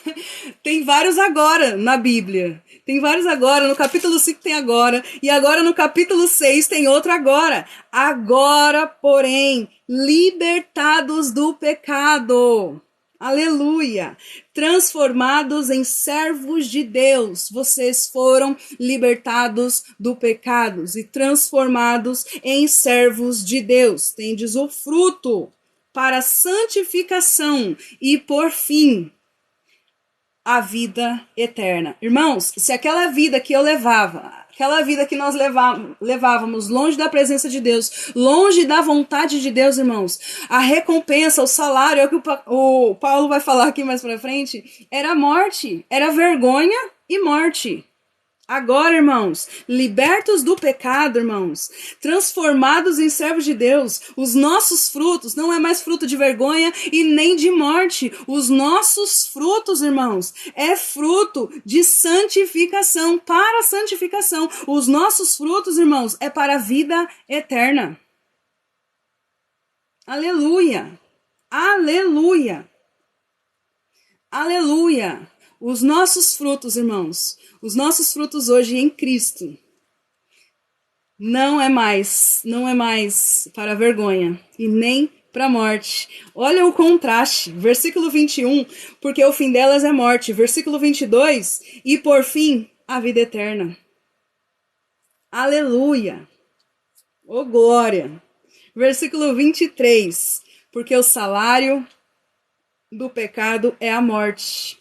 tem vários agora na Bíblia. Tem vários agora, no capítulo 5 tem agora, e agora no capítulo 6 tem outro agora. Agora, porém, libertados do pecado. Aleluia! Transformados em servos de Deus. Vocês foram libertados do pecado e transformados em servos de Deus. Tendes o fruto para a santificação e, por fim, a vida eterna. Irmãos, se aquela vida que eu levava, aquela vida que nós levávamos longe da presença de Deus, longe da vontade de Deus, irmãos, a recompensa, o salário, é o que o Paulo vai falar aqui mais pra frente, era morte, era vergonha e morte. Agora, irmãos, libertos do pecado, irmãos, transformados em servos de Deus, os nossos frutos não é mais fruto de vergonha e nem de morte. Os nossos frutos, irmãos, é fruto de santificação, para a santificação. Os nossos frutos, irmãos, é para a vida eterna. Aleluia! Aleluia! Aleluia! Os nossos frutos, irmãos, os nossos frutos hoje em Cristo não é mais para a vergonha e nem para a morte. Olha o contraste, versículo 21, porque o fim delas é morte. Versículo 22, e por fim, a vida eterna. Aleluia! Oh glória! Versículo 23, porque o salário do pecado é a morte.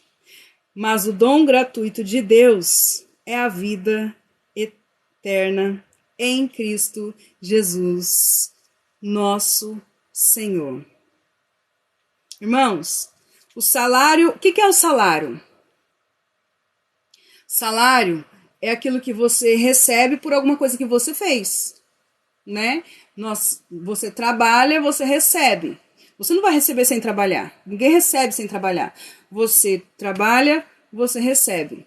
Mas o dom gratuito de Deus é a vida eterna em Cristo Jesus, nosso Senhor. Irmãos, o salário, o que é o salário? Salário é aquilo que você recebe por alguma coisa que você fez, né? Você trabalha, você recebe. Você não vai receber sem trabalhar. Ninguém recebe sem trabalhar. Você trabalha, você recebe.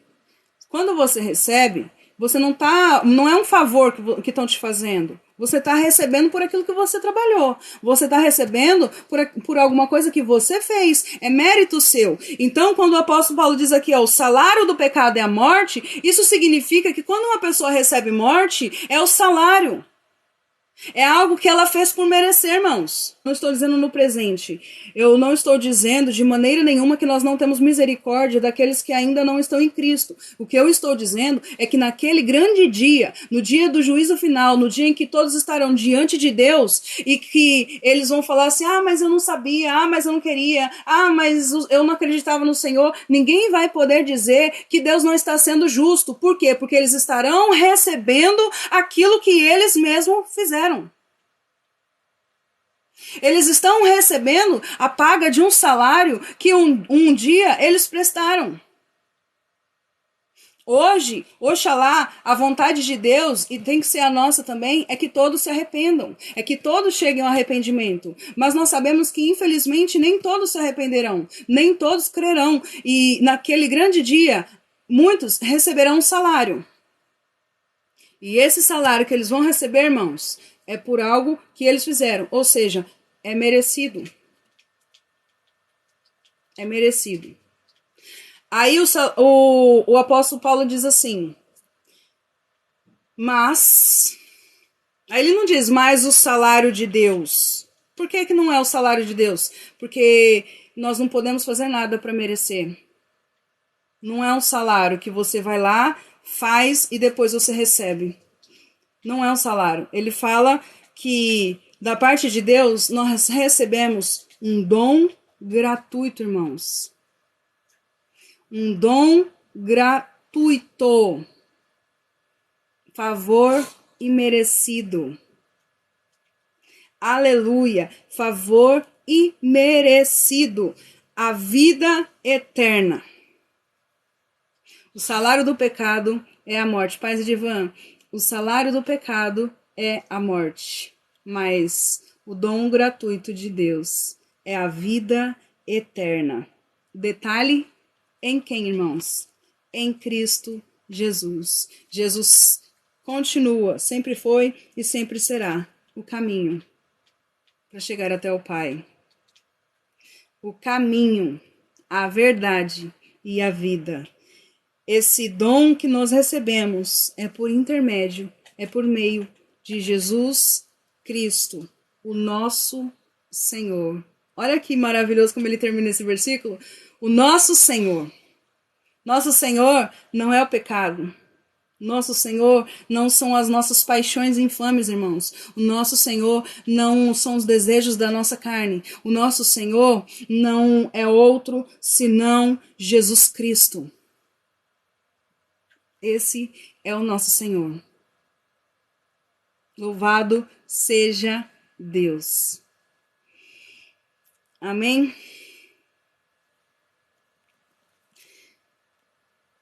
Quando você recebe, você não é um favor que estão te fazendo. Você está recebendo por aquilo que você trabalhou. Você está recebendo por alguma coisa que você fez. É mérito seu. Então, quando o apóstolo Paulo diz aqui, ó, o salário do pecado é a morte, isso significa que quando uma pessoa recebe morte, é o salário. É algo que ela fez por merecer, irmãos. Não estou dizendo no presente. Eu não estou dizendo de maneira nenhuma que nós não temos misericórdia daqueles que ainda não estão em Cristo. O que eu estou dizendo é que naquele grande dia, no dia do juízo final, no dia em que todos estarão diante de Deus e que eles vão falar assim, mas eu não sabia, mas eu não queria, mas eu não acreditava no Senhor, ninguém vai poder dizer que Deus não está sendo justo. Por quê? Porque eles estarão recebendo aquilo que eles mesmos fizeram. Eles estão recebendo a paga de um salário que um dia eles prestaram. Hoje, oxalá, a vontade de Deus, e tem que ser a nossa também, é que todos se arrependam, é que todos cheguem ao arrependimento. Mas nós sabemos que, infelizmente, nem todos se arrependerão, nem todos crerão. E naquele grande dia, muitos receberão um salário. E esse salário que eles vão receber, irmãos, é por algo que eles fizeram, ou seja, é merecido. É merecido. Aí o apóstolo Paulo diz assim, mas... Aí ele não diz mais o salário de Deus. Por que não é o salário de Deus? Porque nós não podemos fazer nada para merecer. Não é um salário que você vai lá, faz e depois você recebe. Não é um salário. Ele fala que da parte de Deus nós recebemos um dom gratuito, irmãos. Um dom gratuito. Favor imerecido. Aleluia. Favor imerecido. A vida eterna. O salário do pecado é a morte. Paz de Ivan. O salário do pecado é a morte, mas o dom gratuito de Deus é a vida eterna. Detalhe, em quem, irmãos? Em Cristo Jesus. Jesus continua, sempre foi e sempre será o caminho para chegar até o Pai. O caminho, a verdade e a vida. Esse dom que nós recebemos é por intermédio, é por meio de Jesus Cristo, o nosso Senhor. Olha que maravilhoso como ele termina esse versículo. O nosso Senhor. Nosso Senhor não é o pecado. Nosso Senhor não são as nossas paixões infames, irmãos. O nosso Senhor não são os desejos da nossa carne. O nosso Senhor não é outro senão Jesus Cristo. Esse é o nosso Senhor. Louvado seja Deus. Amém?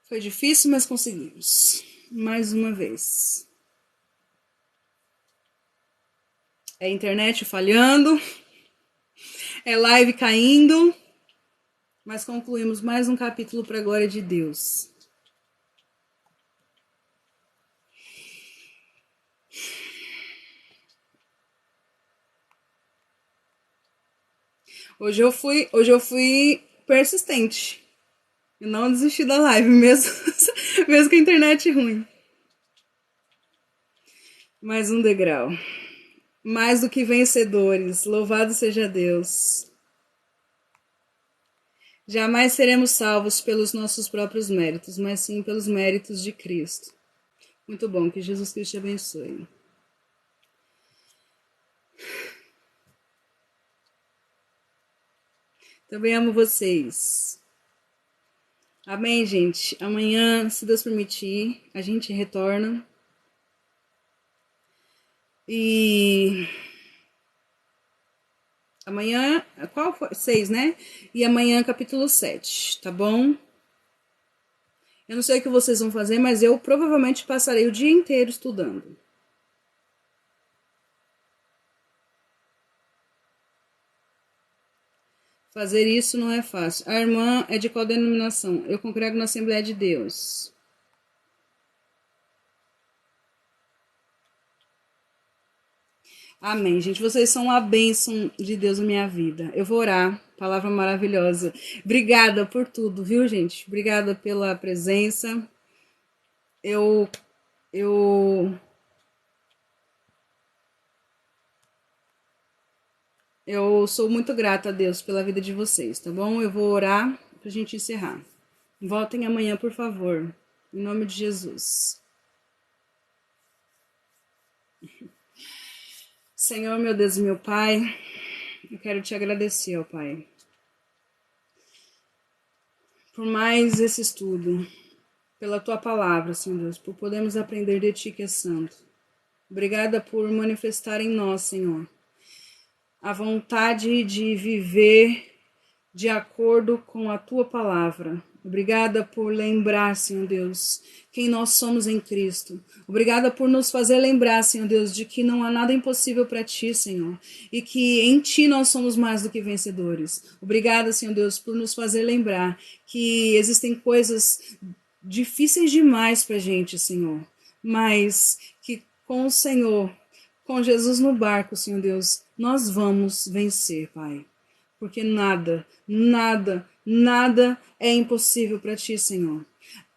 Foi difícil, mas conseguimos. Mais uma vez. É internet falhando, é live caindo, mas concluímos mais um capítulo para a glória de Deus. Hoje eu fui persistente. Eu não desisti da live, mesmo com a internet ruim. Mais um degrau. Mais do que vencedores. Louvado seja Deus. Jamais seremos salvos pelos nossos próprios méritos, mas sim pelos méritos de Cristo. Muito bom, que Jesus Cristo te abençoe. Também amo vocês. Amém, gente? Amanhã, se Deus permitir, a gente retorna. E amanhã, qual foi? 6, né? E amanhã, capítulo 7, tá bom? Eu não sei o que vocês vão fazer, mas eu provavelmente passarei o dia inteiro estudando. Fazer isso não é fácil. A irmã é de qual denominação? Eu congrego na Assembleia de Deus. Amém, gente. Vocês são a bênção de Deus na minha vida. Eu vou orar. Palavra maravilhosa. Obrigada por tudo, viu, gente? Obrigada pela presença. Eu sou muito grata a Deus pela vida de vocês, tá bom? Eu vou orar pra gente encerrar. Voltem amanhã, por favor. Em nome de Jesus. Senhor, meu Deus e meu Pai, eu quero te agradecer, ó Pai, por mais esse estudo, pela tua palavra, Senhor Deus, por podermos aprender de ti que é santo. Obrigada por manifestar em nós, Senhor, a vontade de viver de acordo com a tua palavra. Obrigada por lembrar, Senhor Deus, quem nós somos em Cristo. Obrigada por nos fazer lembrar, Senhor Deus, de que não há nada impossível para ti, Senhor, e que em ti nós somos mais do que vencedores. Obrigada, Senhor Deus, por nos fazer lembrar que existem coisas difíceis demais para a gente, Senhor, mas que com o Senhor, com Jesus no barco, Senhor Deus, nós vamos vencer, Pai. Porque nada é impossível para ti, Senhor.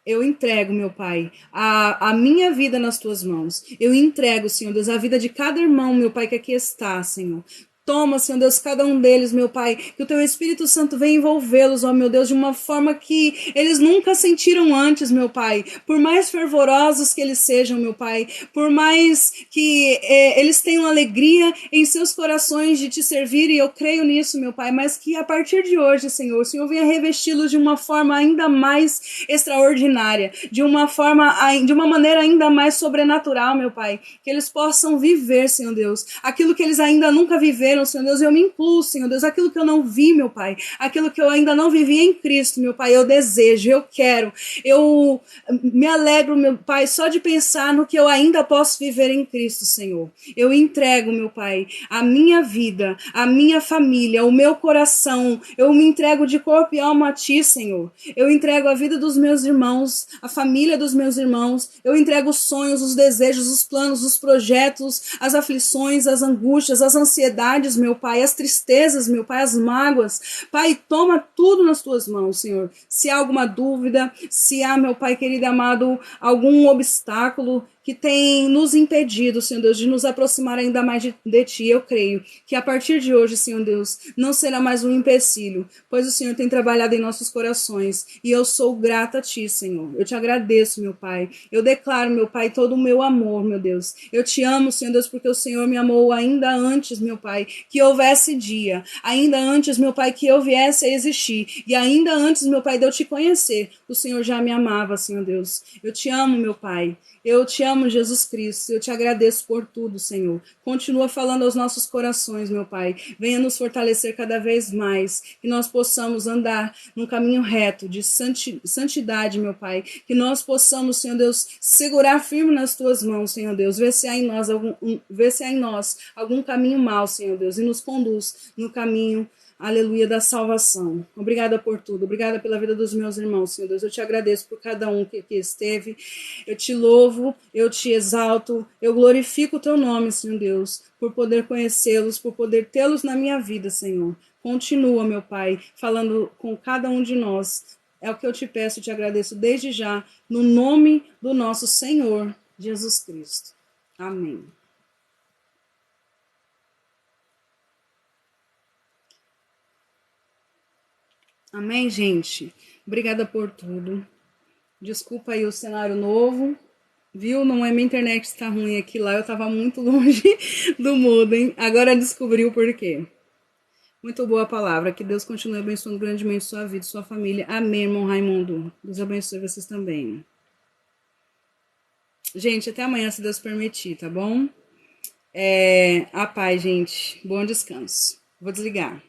Eu entrego, meu Pai, a minha vida nas tuas mãos. Eu entrego, Senhor Deus, a vida de cada irmão, meu Pai, que aqui está, Senhor. Toma, Senhor Deus, cada um deles, meu Pai, que o teu Espírito Santo venha envolvê-los, ó meu Deus, de uma forma que eles nunca sentiram antes, meu Pai. Por mais fervorosos que eles sejam, meu Pai, por mais que eles tenham alegria em seus corações de te servir, e eu creio nisso, meu Pai, mas que a partir de hoje, Senhor, o Senhor venha revesti-los de uma forma ainda mais extraordinária, de uma maneira ainda mais sobrenatural, meu Pai, que eles possam viver, Senhor Deus, aquilo que eles ainda nunca viveram, Senhor Deus, eu me incluo, Senhor Deus, aquilo que eu não vi, meu Pai, aquilo que eu ainda não vivi em Cristo, meu Pai, eu desejo, eu quero, eu me alegro, meu Pai, só de pensar no que eu ainda posso viver em Cristo, Senhor. Eu entrego, meu Pai, a minha vida, a minha família, o meu coração, eu me entrego de corpo e alma a Ti, Senhor. Eu entrego a vida dos meus irmãos, a família dos meus irmãos, eu entrego os sonhos, os desejos, os planos, os projetos, as aflições, as angústias, as ansiedades, meu Pai, as tristezas, meu Pai, as mágoas. Pai, toma tudo nas tuas mãos, Senhor. Se há alguma dúvida, se há, meu Pai querido e amado, algum obstáculo, que tem nos impedido, Senhor Deus, de nos aproximar ainda mais de Ti. Eu creio que a partir de hoje, Senhor Deus, não será mais um empecilho, pois o Senhor tem trabalhado em nossos corações e eu sou grata a Ti, Senhor. Eu te agradeço, meu Pai. Eu declaro, meu Pai, todo o meu amor, meu Deus. Eu te amo, Senhor Deus, porque o Senhor me amou ainda antes, meu Pai, que houvesse dia, ainda antes, meu Pai, que eu viesse a existir, e ainda antes, meu Pai, de eu te conhecer, o Senhor já me amava, Senhor Deus. Eu te amo, meu Pai. Eu te amo, Jesus Cristo. Eu te agradeço por tudo, Senhor. Continua falando aos nossos corações, meu Pai. Venha nos fortalecer cada vez mais, que nós possamos andar num caminho reto de santidade, meu Pai. Que nós possamos, Senhor Deus, segurar firme nas tuas mãos, Senhor Deus. Vê se há em nós algum caminho mau, Senhor Deus, e nos conduz no caminho, aleluia, da salvação. Obrigada por tudo. Obrigada pela vida dos meus irmãos, Senhor Deus. Eu te agradeço por cada um que aqui esteve. Eu te louvo, eu te exalto, eu glorifico o teu nome, Senhor Deus, por poder conhecê-los, por poder tê-los na minha vida, Senhor. Continua, meu Pai, falando com cada um de nós. É o que eu te peço e te agradeço desde já, no nome do nosso Senhor Jesus Cristo. Amém. Amém, gente? Obrigada por tudo. Desculpa aí o cenário novo, viu? Não é minha internet que está ruim aqui, lá eu estava muito longe do modem. Agora descobriu por quê. Muito boa palavra. Que Deus continue abençoando grandemente sua vida e sua família. Amém, irmão Raimundo. Deus abençoe vocês também. Gente, até amanhã, se Deus permitir, tá bom? A paz, gente. Bom descanso. Vou desligar.